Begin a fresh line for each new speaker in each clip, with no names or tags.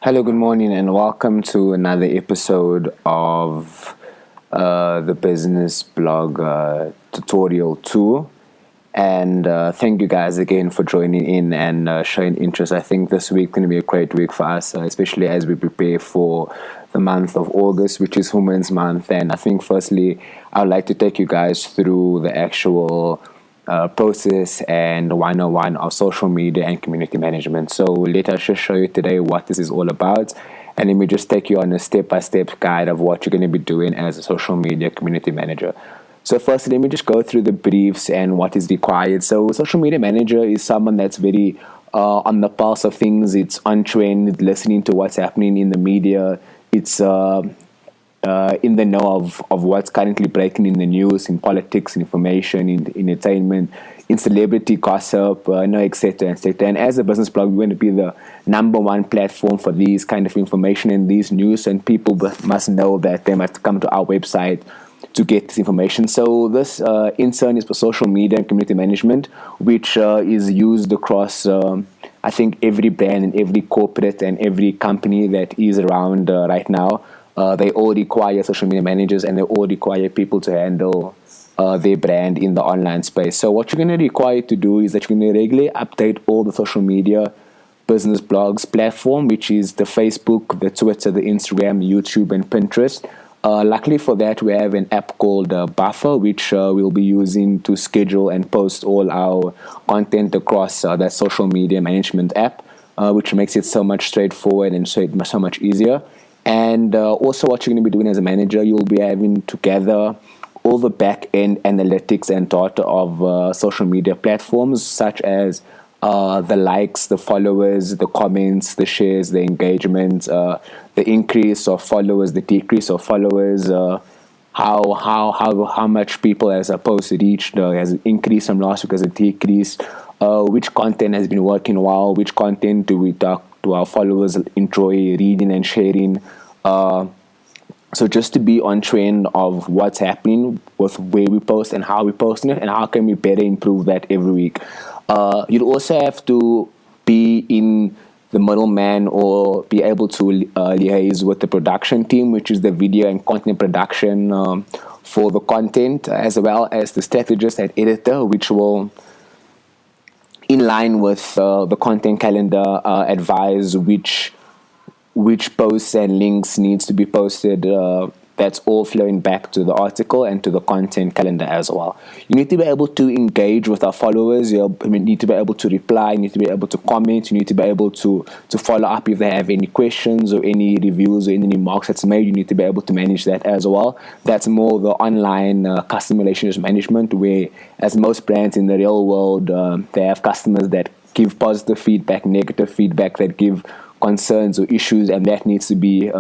Hello, good morning, and welcome to another episode of the Business Blog Tutorial 2. And thank you guys again for joining in and showing interest. I think this week is going to be a great week for us, especially as we prepare for the month of August, which is Women's Month. And I think, firstly, I would like to take you guys through the actual process and 101 of social media and community management. So let us just show you today what this is all about, and let me just take you on a step-by-step guide of what you're going to be doing as a social media community manager. So first, let me just go through the briefs and what is required. So social media manager is someone that's very on the pulse of things. It's on trend, listening to what's happening in the media. It's in the know of what's currently breaking in the news, in politics, in information, in entertainment, in celebrity gossip, etc., etc. And as a business blog, we're going to be the number one platform for these kind of information and these news, and people must know that they must come to our website to get this information. So this intern is for social media and community management, which is used across I think every brand and every corporate and every company that is around right now. They all require social media managers, and they all require people to handle their brand in the online space. So what you're going to require to do is that you're going to regularly update all the social media business blogs platform, which is the Facebook, the Twitter, the Instagram, YouTube, and Pinterest. Luckily for that, we have an app called Buffer, which we'll be using to schedule and post all our content across that social media management app, which makes it so much straightforward and so much easier. And also what you're going to be doing as a manager, you'll be having to gather all the back-end analytics and data of social media platforms, such as the likes, the followers, the comments, the shares, the engagement, the increase of followers, the decrease of followers, how much people has posted reached, has increased from last week, has a decrease, which content has been working well, which content do our followers enjoy reading and sharing. So just to be on trend of what's happening with where we post and how we post it, and how can we better improve that every week. You'd also have to be in the middleman or be able to liaise with the production team, which is the video and content production for the content, as well as the strategist and editor, which will, in line with the content calendar, advise which posts and links needs to be posted. That's all flowing back to the article and to the content calendar as well. You need to be able to engage with our followers. You need to be able to reply. You need to be able to comment. You need to be able to follow up if they have any questions or any reviews or any remarks that's made. You need to be able to manage that as well. That's more the online customer relations management, where, as most brands in the real world, they have customers that give positive feedback, negative feedback, that give concerns or issues, and that needs to be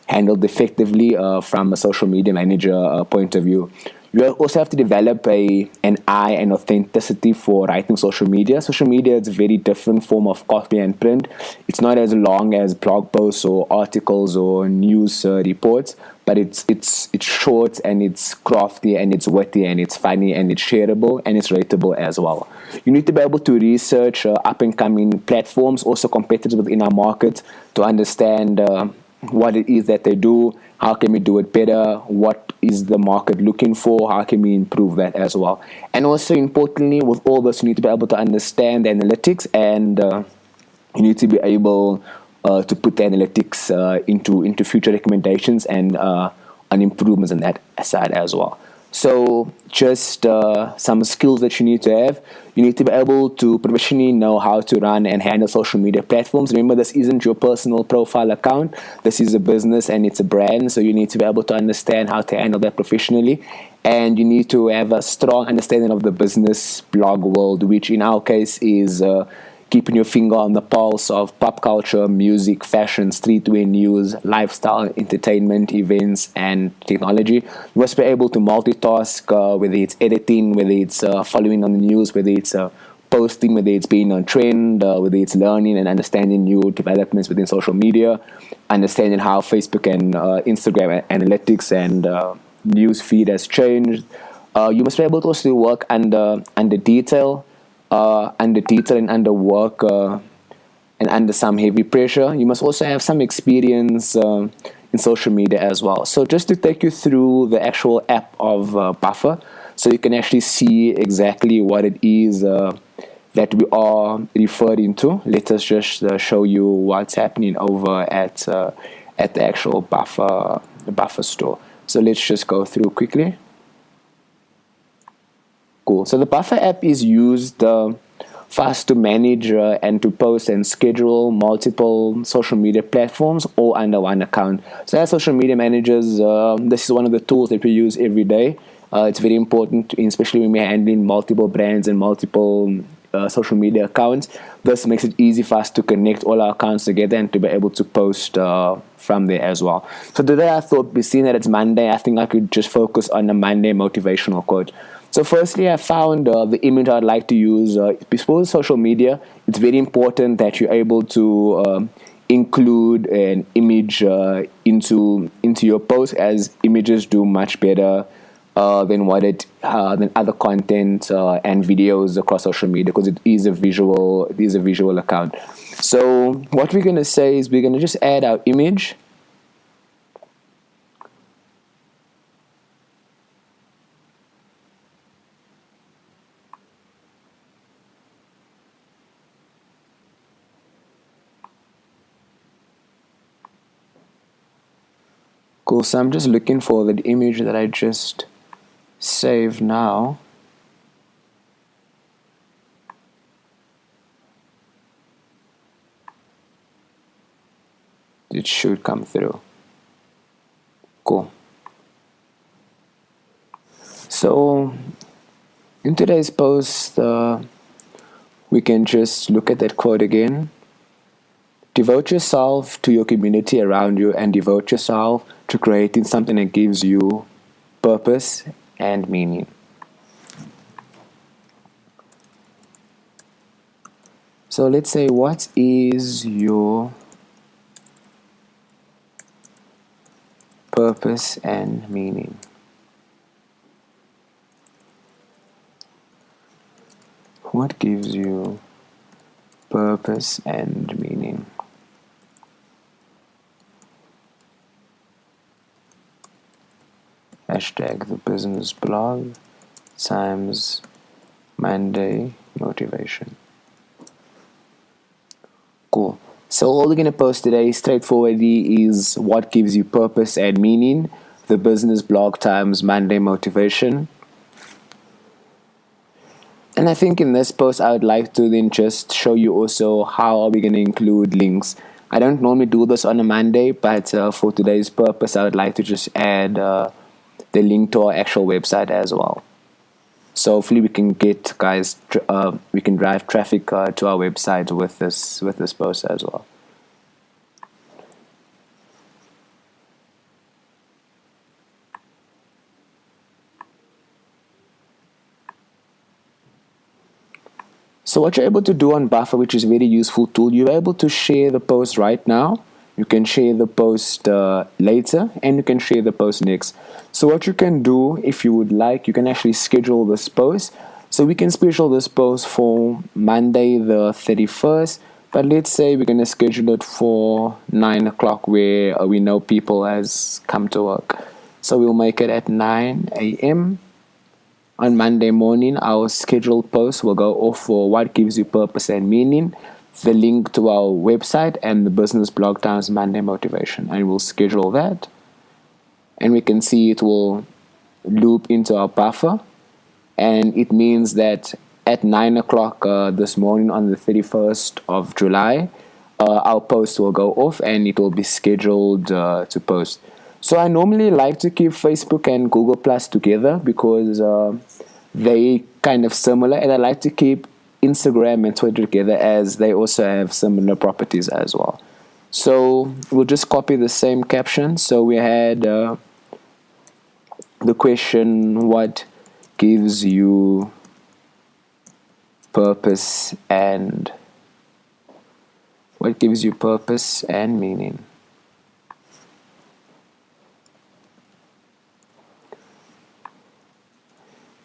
handled effectively from a social media manager point of view. You also have to develop an eye and authenticity for writing social media. Social media is a very different form of copy and print. It's not as long as blog posts or articles or news reports, but it's short and it's crafty and it's witty and it's funny and it's shareable and it's rateable as well. You need to be able to research up and coming platforms, also competitors within our market, to understand what it is that they do, how can we do it better, what is the market looking for, how can we improve that as well. And also, importantly, with all this, you need to be able to understand the analytics, and you need to be able to put the analytics into future recommendations and on improvements on that side as well. So just some skills that you need to have. You need to be able to professionally know how to run and handle social media platforms. Remember, this isn't your personal profile account. This is a business and it's a brand. So you need to be able to understand how to handle that professionally. And you need to have a strong understanding of the business blog world, which in our case is keeping your finger on the pulse of pop culture, music, fashion, streetwear news, lifestyle, entertainment, events, and technology. You must be able to multitask, whether it's editing, whether it's following on the news, whether it's posting, whether it's being on trend, whether it's learning and understanding new developments within social media, understanding how Facebook and Instagram analytics and news feed has changed. You must be able to also work under detail and under work and under some heavy pressure. You must also have some experience in social media as well. So just to take you through the actual app of Buffer, so you can actually see exactly what it is that we are referring to. Let us just show you what's happening over at the actual Buffer store. So let's just go through quickly. Cool. So the Buffer app is used for us to manage and to post and schedule multiple social media platforms all under one account. So as social media managers, this is one of the tools that we use every day. It's very important, especially when we're handling multiple brands and multiple social media accounts. This makes it easy for us to connect all our accounts together and to be able to post from there as well. So today I thought, seeing that it's Monday, I think I could just focus on a Monday motivational quote. So firstly, I found the image I'd like to use. Because social media, it's very important that you're able to include an image into your post, as images do much better than other content and videos across social media, because it is a visual account. So what we're gonna say is we're gonna just add our image. Cool. So I'm just looking for the image that I just saved now. It should come through. Cool. So in today's post, we can just look at that quote again. Devote yourself to your community around you and devote yourself to creating something that gives you purpose and meaning. So let's say, what is your purpose and meaning? What gives you purpose and meaning? Hashtag the business blog times Monday motivation. Cool. So all we're going to post today straightforwardly is what gives you purpose and meaning, the business blog times Monday motivation. And I think in this post I would like to then just show you also how are we going to include links. I don't normally do this on a Monday, but for today's purpose I would like to just add the link to our actual website as well. So hopefully we can get we can drive traffic to our website with this post as well. So what you're able to do on Buffer, which is a very useful tool, you're able to share the post right now. You can share the post later, and you can share the post next. So what you can do, if you would like, you can actually schedule this post. So we can schedule this post for Monday the 31st, but let's say we're going to schedule it for 9 o'clock where we know people has come to work. So we'll make it at 9 a.m. On Monday morning. Our scheduled post will go off for what gives you purpose and meaning, the link to our website, and the business blog times Monday motivation. And we'll schedule that. And we can see it will loop into our Buffer. And it means that at 9 o'clock this morning on the 31st of July, our post will go off and it will be scheduled to post. So I normally like to keep Facebook and Google Plus together because they kind of similar, and I like to keep Instagram and Twitter together as they also have similar properties as well. So we'll just copy the same caption. So we had the question, what gives you purpose and meaning?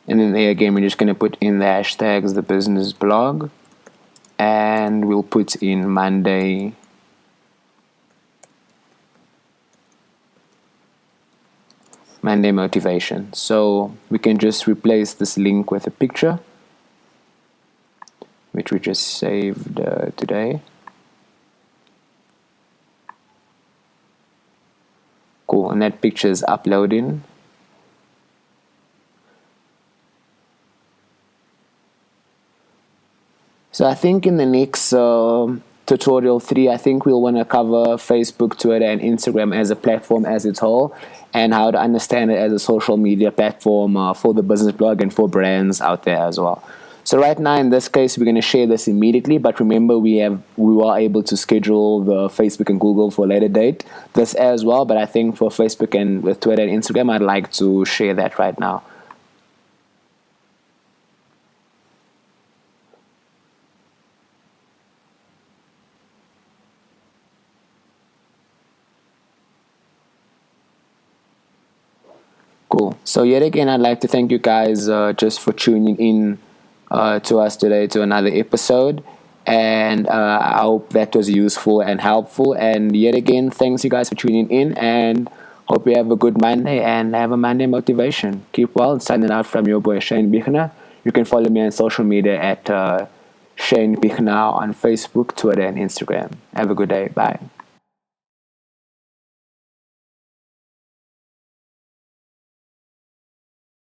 And then there again, we're just going to put in the hashtags, the business blog and we'll put in Monday motivation. So we can just replace this link with a picture, which we just saved today. Cool, and that picture is uploading. So I think in the next tutorial 3, I think we'll want to cover Facebook, Twitter, and Instagram as a platform as its whole, and how to understand it as a social media platform for the business blog and for brands out there as well. So right now, in this case, we're going to share this immediately, but remember we are able to schedule the Facebook and Google for a later date, this as well, but I think for Facebook and with Twitter and Instagram, I'd like to share that right now. Cool. So yet again, I'd like to thank you guys just for tuning in to us today to another episode. And I hope that was useful and helpful. And yet again, thanks you guys for tuning in. And hope you have a good Monday and have a Monday motivation. Keep well. Signing out from your boy Shane Bichner. You can follow me on social media at Shane Bichner on Facebook, Twitter, and Instagram. Have a good day. Bye.